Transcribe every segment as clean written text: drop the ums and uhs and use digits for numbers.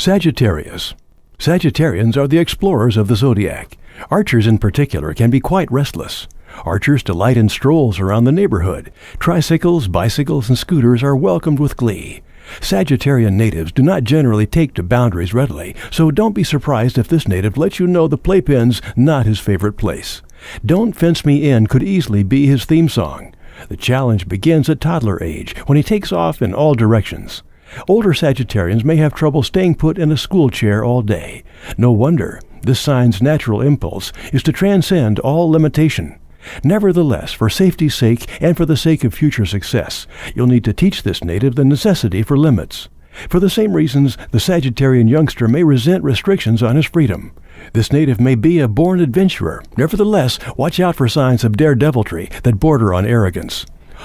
Sagittarius. Sagittarians are the explorers of the zodiac. Archers in particular can be quite restless. Archers delight in strolls around the neighborhood. Tricycles, bicycles, and scooters are welcomed with glee. Sagittarian natives do not generally take to boundaries readily, so don't be surprised if this native lets you know the playpen's not his favorite place. "Don't Fence Me In" could easily be his theme song. The challenge begins at toddler age, when he takes off in all directions. Older Sagittarians may have trouble staying put in a school chair all day. No wonder. This sign's natural impulse is to transcend all limitation. Nevertheless, for safety's sake and for the sake of future success, you'll need to teach this native the necessity for limits. For the same reasons, the Sagittarian youngster may resent restrictions on his freedom. This native may be a born adventurer. Nevertheless, watch out for signs of daredeviltry that border on arrogance.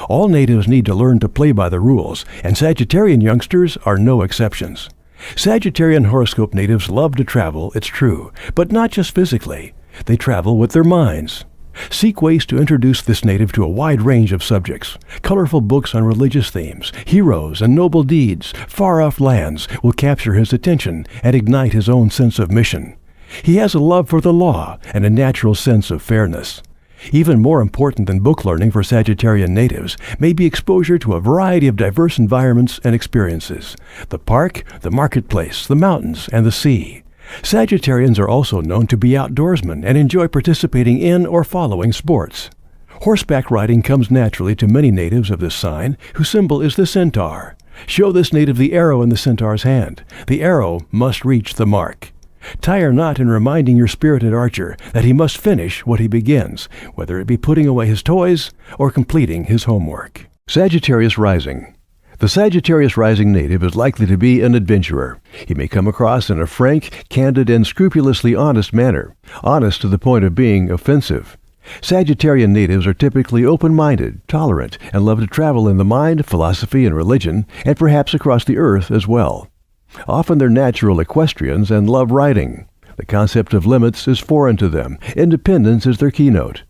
All natives need to learn to play by the rules, and Sagittarian youngsters are no exceptions. Sagittarian horoscope natives love to travel, it's true, but not just physically. They travel with their minds. Seek ways to introduce this native to a wide range of subjects. Colorful books on religious themes, heroes, and noble deeds, far-off lands will capture his attention and ignite his own sense of mission. He has a love for the law and a natural sense of fairness. Even more important than book learning for Sagittarian natives may be exposure to a variety of diverse environments and experiences: the park, the marketplace, the mountains, and the sea. Sagittarians are also known to be outdoorsmen and enjoy participating in or following sports. Horseback riding comes naturally to many natives of this sign, whose symbol is the centaur. Show this native the arrow in the centaur's hand. The arrow must reach the mark. Tie a knot in reminding your spirited archer that he must finish what he begins, whether it be putting away his toys or completing his homework. Sagittarius rising. The Sagittarius rising native is likely to be an adventurer. He may come across in a frank, candid, and scrupulously honest manner, honest to the point of being offensive. Sagittarian natives are typically open-minded, tolerant, and love to travel in the mind, philosophy, and religion, and perhaps across the earth as well. Often they're natural equestrians and love riding. The concept of limits is foreign to them. Independence is their keynote.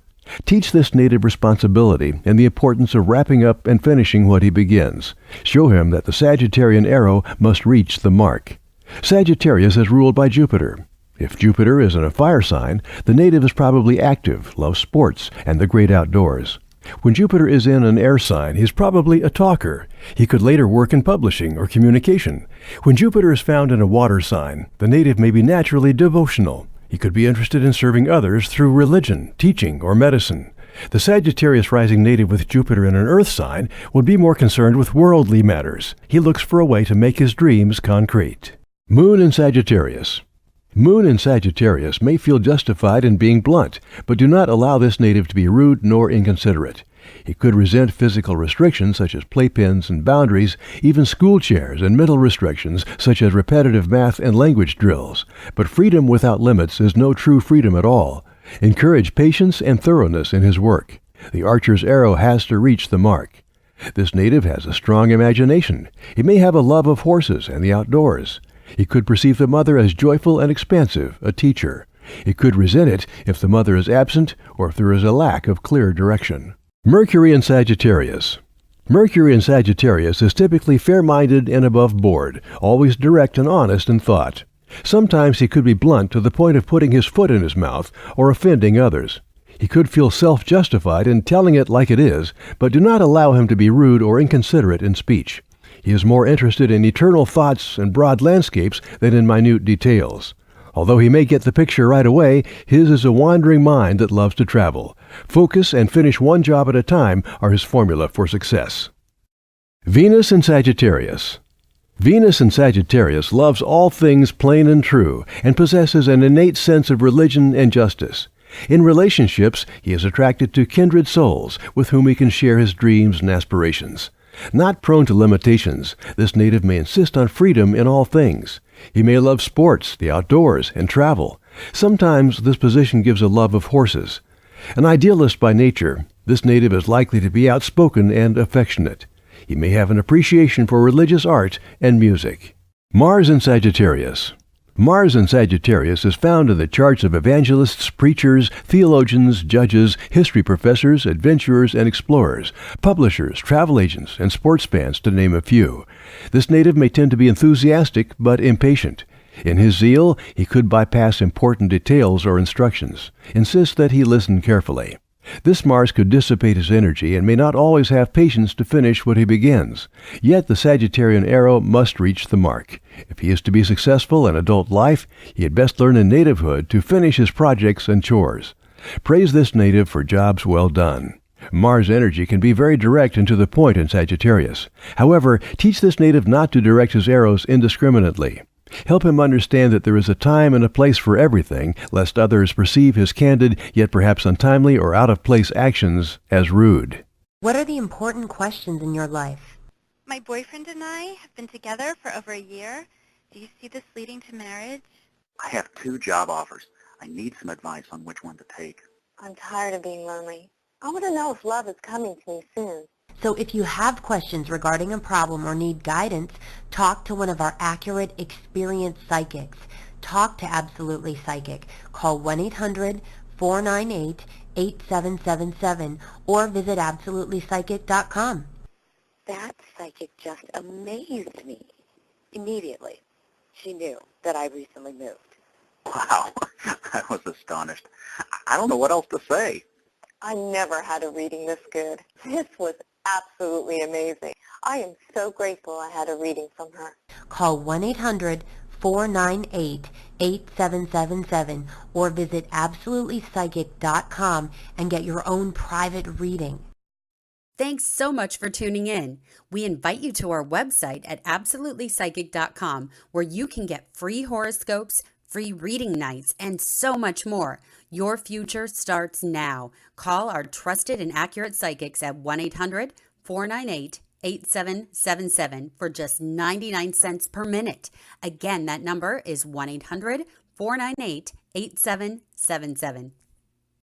Teach this native responsibility and the importance of wrapping up and finishing what he begins. Show him that the Sagittarian arrow must reach the mark. Sagittarius is ruled by Jupiter. If Jupiter is in a fire sign, the native is probably active, loves sports, and the great outdoors. When Jupiter is in an air sign, he's probably a talker. He could later work in publishing or communication. When Jupiter is found in a water sign, the native may be naturally devotional. He could be interested in serving others through religion, teaching, or medicine. The Sagittarius rising native with Jupiter in an earth sign would be more concerned with worldly matters. He looks for a way to make his dreams concrete. Moon in Sagittarius. Moon in Sagittarius may feel justified in being blunt, but do not allow this native to be rude nor inconsiderate. He could resent physical restrictions such as playpens and boundaries, even school chairs, and mental restrictions such as repetitive math and language drills. But freedom without limits is no true freedom at all. Encourage patience and thoroughness in his work. The archer's arrow has to reach the mark. This native has a strong imagination. He may have a love of horses and the outdoors. He could perceive the mother as joyful and expansive, a teacher. He could resent it if the mother is absent or if there is a lack of clear direction. Mercury in Sagittarius. Mercury in Sagittarius is typically fair-minded and above board, always direct and honest in thought. Sometimes he could be blunt to the point of putting his foot in his mouth or offending others. He could feel self-justified in telling it like it is, but do not allow him to be rude or inconsiderate in speech. He is more interested in eternal thoughts and broad landscapes than in minute details. Although he may get the picture right away, his is a wandering mind that loves to travel. Focus and finish one job at a time are his formula for success. Venus in Sagittarius. Venus in Sagittarius loves all things plain and true and possesses an innate sense of religion and justice. In relationships, he is attracted to kindred souls with whom he can share his dreams and aspirations. Not prone to limitations, this native may insist on freedom in all things. He may love sports, the outdoors, and travel. Sometimes this position gives a love of horses. An idealist by nature, this native is likely to be outspoken and affectionate. He may have an appreciation for religious art and music. Mars in Sagittarius. Mars in Sagittarius is found in the charts of evangelists, preachers, theologians, judges, history professors, adventurers, and explorers, publishers, travel agents, and sports fans, to name a few. This native may tend to be enthusiastic but impatient. In his zeal, he could bypass important details or instructions. Insist that he listen carefully. This Mars could dissipate his energy and may not always have patience to finish what he begins. Yet the Sagittarian arrow must reach the mark. If he is to be successful in adult life, he had best learn in nativehood to finish his projects and chores. Praise this native for jobs well done. Mars energy can be very direct and to the point in Sagittarius. However, teach this native not to direct his arrows indiscriminately. Help him understand that there is a time and a place for everything, lest others perceive his candid, yet perhaps untimely or out-of-place actions as rude. What are the important questions in your life? My boyfriend and I have been together for over a year. Do you see this leading to marriage? I have 2 job offers. I need some advice on which one to take. I'm tired of being lonely. I want to know if love is coming to me soon. So if you have questions regarding a problem or need guidance, talk to one of our accurate, experienced psychics. Talk to Absolutely Psychic. Call 1-800-498-8777 or visit absolutelypsychic.com. That psychic just amazed me. Immediately, she knew that I recently moved. Wow, I was astonished. I don't know what else to say. I never had a reading this good. This was absolutely amazing. I am so grateful I had a reading from her. Call 1-800-498-8777 or visit absolutelypsychic.com and get your own private reading. Thanks so much for tuning in. We invite you to our website at absolutelypsychic.com where you can get free horoscopes, free reading nights, and so much more. Your future starts now. Call our trusted and accurate psychics at 1-800-498-8777 for just 99 cents per minute. Again, that number is 1-800-498-8777.